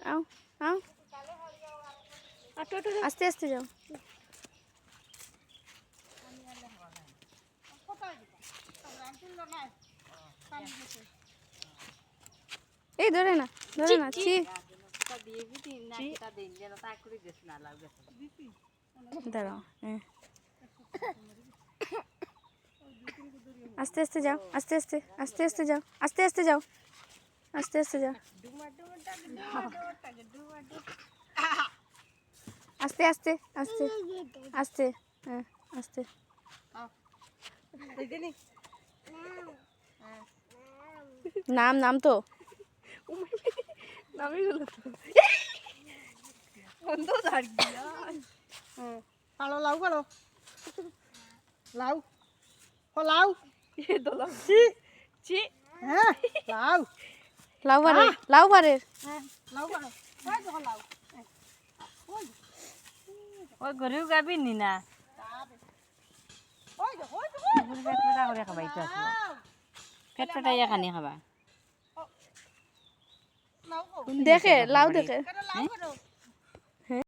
आओ आओ আস্তে আস্তে যাও এই ধরে না ছি দাঁড়াও আস্তে আস্তে যাও আস্তে আস্তে আস্তে আস্তে যাও আস্তে আস্তে যাও আস্তে আস্তে যাও আস্তে আস্তে আস্তে আস্তে হ্যাঁ আস্তে নাম নাম তো নামই হলো তো বন্ধ দাঁড় দিয়া ভালো লাউ ভালো লাউ লাউ এ তো লাউ ছি ছি হ্যাঁ লাউ লাউ বারে লাউ বারে হ্যাঁ লাউ ভালো ওই দেখো লাউ ওই গরু গাবি নি না ওই দেখো গরু পেটটা করে খাবা ইচ্ছা আছে পেটটা ইয়া খানি খাবা লাউ দেখে লাউ দেখে লাউ